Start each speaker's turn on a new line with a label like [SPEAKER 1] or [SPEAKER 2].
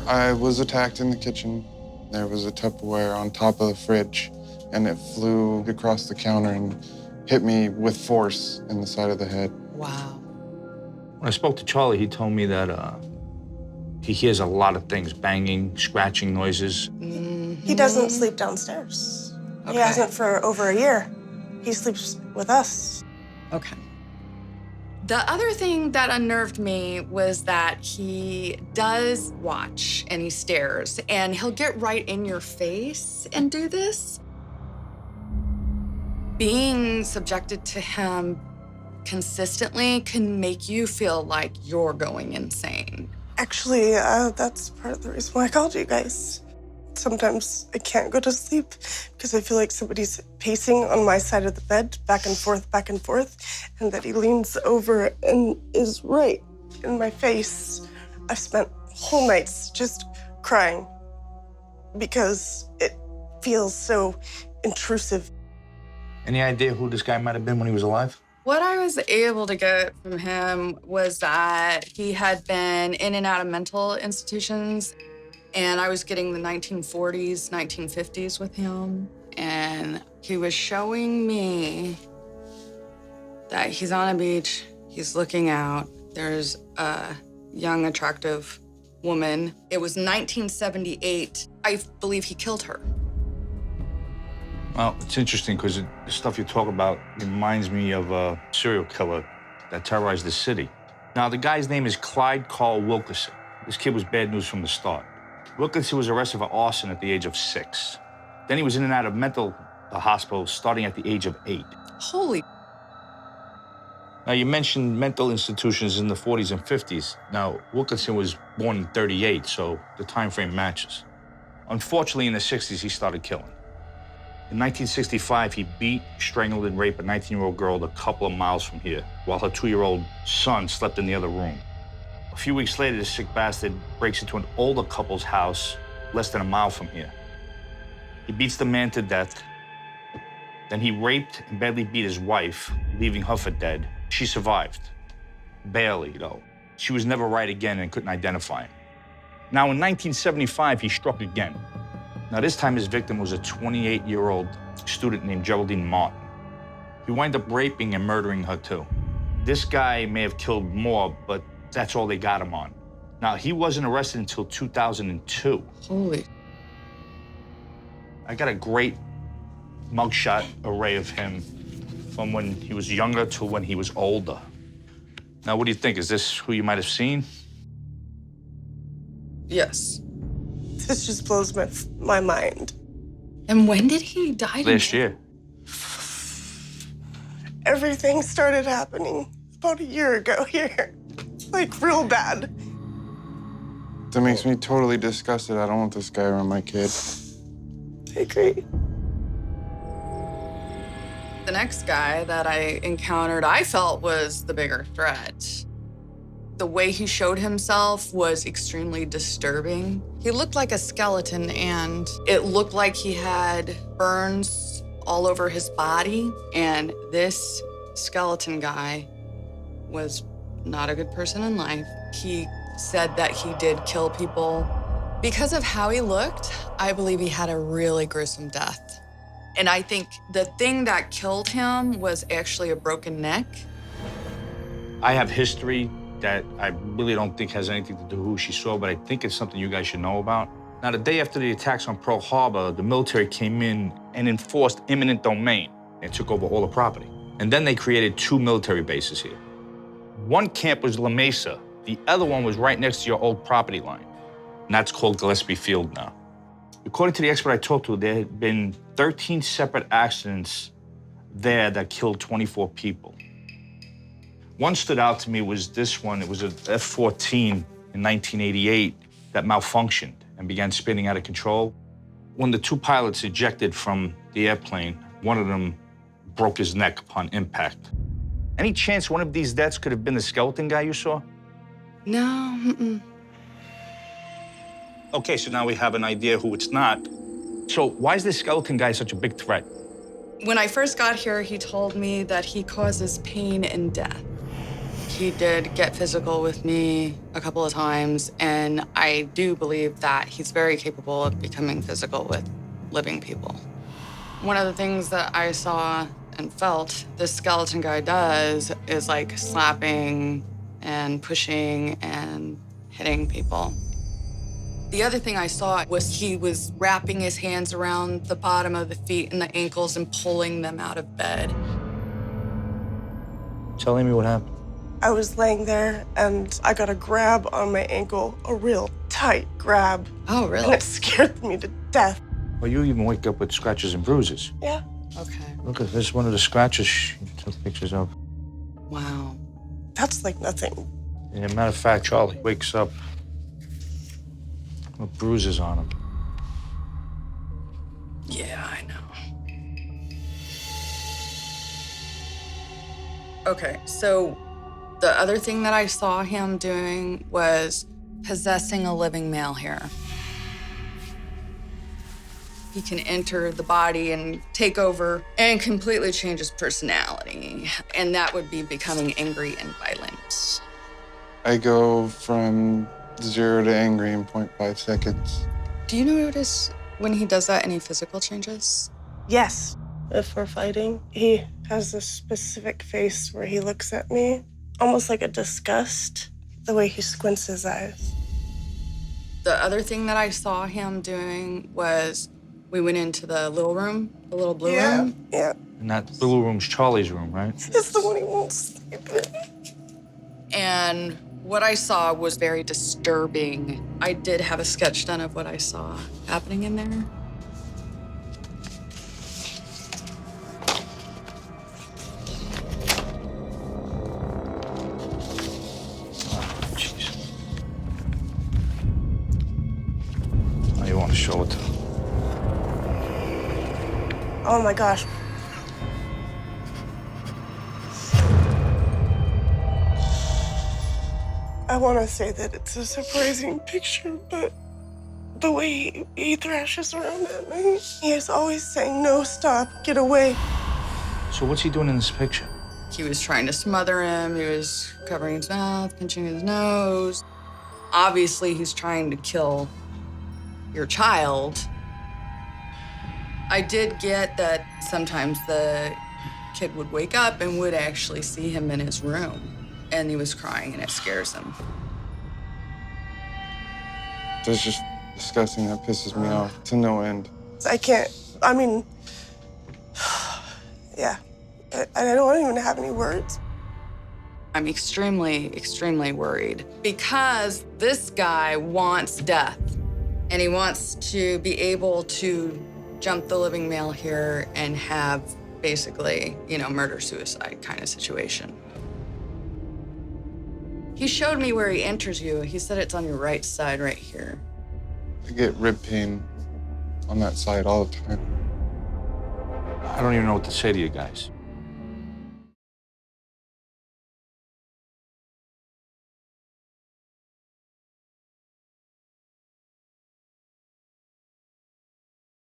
[SPEAKER 1] I was attacked in the kitchen. There was a Tupperware on top of the fridge, and it flew across the counter and hit me with force in the side of the head.
[SPEAKER 2] Wow.
[SPEAKER 3] When I spoke to Charlie, he told me that he hears a lot of things, banging, scratching noises.
[SPEAKER 4] He doesn't sleep downstairs.
[SPEAKER 2] Okay.
[SPEAKER 4] He hasn't for over a year. He sleeps with us.
[SPEAKER 2] Okay.
[SPEAKER 5] The other thing that unnerved me was that he does watch and he stares, and he'll get right in your face and do this. Being subjected to him consistently can make you feel like you're going insane.
[SPEAKER 4] Actually, that's part of the reason why I called you guys. Sometimes I can't go to sleep because I feel like somebody's pacing on my side of the bed, back and forth, and that he leans over and is right in my face. I've spent whole nights just crying because it feels so intrusive.
[SPEAKER 3] Any idea who this guy might have been when he was alive?
[SPEAKER 5] What I was able to get from him was that he had been in and out of mental institutions, and I was getting the 1940s, 1950s with him, and he was showing me that he's on a beach, he's looking out, there's a young, attractive woman. It was 1978. I believe he killed her.
[SPEAKER 3] Well, it's interesting because the stuff you talk about reminds me of a serial killer that terrorized the city. Now, the guy's name is Clyde Carl Wilkerson. This kid was bad news from the start. Wilkerson was arrested for arson at the age of 6. Then he was in and out of mental hospital starting at the age of 8.
[SPEAKER 5] Holy.
[SPEAKER 3] Now, you mentioned mental institutions in the 40s and 50s. Now, Wilkerson was born in 38, so the time frame matches. Unfortunately, in the 60s, he started killing. In 1965, he beat, strangled, and raped a 19-year-old girl a couple of miles from here, while her 2-year-old son slept in the other room. A few weeks later, this sick bastard breaks into an older couple's house less than a mile from here. He beats the man to death. Then he raped and badly beat his wife, leaving her for dead. She survived. Barely, though. She was never right again and couldn't identify him. Now, in 1975, he struck again. Now, this time his victim was a 28-year-old student named Geraldine Martin. He wound up raping and murdering her, too. This guy may have killed more, but that's all they got him on. Now, he wasn't arrested until 2002.
[SPEAKER 5] Holy.
[SPEAKER 3] I got a great mugshot array of him from when he was younger to when he was older. Now, what do you think? Is this who you might have seen?
[SPEAKER 5] Yes.
[SPEAKER 4] This just blows my mind.
[SPEAKER 5] And when did he die?
[SPEAKER 3] Last year.
[SPEAKER 4] Everything started happening about a year ago here. Like, real bad.
[SPEAKER 1] That makes me totally disgusted. I don't want this guy around my kid.
[SPEAKER 4] I agree.
[SPEAKER 5] The next guy that I encountered, I felt was the bigger threat. The way he showed himself was extremely disturbing. He looked like a skeleton, and it looked like he had burns all over his body. And this skeleton guy was not a good person in life. He said that he did kill people. Because of how he looked, I believe he had a really gruesome death. And I think the thing that killed him was actually a broken neck.
[SPEAKER 3] I have history that I really don't think has anything to do with who she saw, but I think it's something you guys should know about. Now, the day after the attacks on Pearl Harbor, the military came in and enforced eminent domain and took over all the property. And then they created 2 military bases here. One camp was La Mesa. The other one was right next to your old property line. And that's called Gillespie Field now. According to the expert I talked to, there had been 13 separate accidents there that killed 24 people. One stood out to me was this one. It was an F-14 in 1988 that malfunctioned and began spinning out of control. When the 2 pilots ejected from the airplane, one of them broke his neck upon impact. Any chance one of these deaths could have been the skeleton guy you saw?
[SPEAKER 5] No,
[SPEAKER 3] Okay, so now we have an idea who it's not. So why is this skeleton guy such a big threat?
[SPEAKER 5] When I first got here, he told me that he causes pain and death. He did get physical with me a couple of times, and I do believe that he's very capable of becoming physical with living people. One of the things that I saw and felt this skeleton guy does is like slapping and pushing and hitting people. The other thing I saw was he was wrapping his hands around the bottom of the feet and the ankles and pulling them out of bed.
[SPEAKER 3] Tell Amy what happened.
[SPEAKER 4] I was laying there and I got a grab on my ankle, a real tight grab.
[SPEAKER 5] Oh,
[SPEAKER 4] And
[SPEAKER 5] really?
[SPEAKER 4] it scared me to death.
[SPEAKER 3] Well, you even wake up with scratches and bruises.
[SPEAKER 4] Yeah.
[SPEAKER 5] Okay.
[SPEAKER 3] Look at this, one of the scratches she took pictures of.
[SPEAKER 5] Wow.
[SPEAKER 4] That's like nothing.
[SPEAKER 3] And as a matter of fact, Charlie wakes up with bruises on him.
[SPEAKER 5] Yeah, I know. Okay, so the other thing that I saw him doing was possessing a living male here. He can enter the body and take over and completely change his personality. And that would be becoming angry and violent.
[SPEAKER 1] I go from 0 to angry in 0.5 seconds.
[SPEAKER 5] Do you notice when he does that, any physical changes?
[SPEAKER 4] Yes. If we're fighting, he has this specific face where he looks at me, almost like a disgust, the way he squints his eyes.
[SPEAKER 5] The other thing that I saw him doing was we went into the little room, the little blue room.
[SPEAKER 4] Yeah.
[SPEAKER 3] And that blue room's Charlie's room, right?
[SPEAKER 4] It's the one he won't sleep in.
[SPEAKER 5] And what I saw was very disturbing. I did have a sketch done of what I saw happening in there.
[SPEAKER 3] Jeez. Now you want to show it to them.
[SPEAKER 4] Oh my gosh. I want to say that it's a surprising picture, but the way he thrashes around at me, he is always saying, no, stop, get away.
[SPEAKER 3] So what's he doing in this picture?
[SPEAKER 5] He was trying to smother him. He was covering his mouth, pinching his nose. Obviously, he's trying to kill your child. I did get that sometimes the kid would wake up and would actually see him in his room, and he was crying, and it scares him.
[SPEAKER 1] That's just disgusting. That pisses me off to no end.
[SPEAKER 4] I mean, yeah. I don't even have any words.
[SPEAKER 5] I'm extremely, extremely worried because this guy wants death, and he wants to be able to jump the living male here and have basically, murder-suicide kind of situation. He showed me where he enters you. He said it's on your right side right here.
[SPEAKER 1] I get rib pain on that side all the time.
[SPEAKER 3] I don't even know what to say to you guys.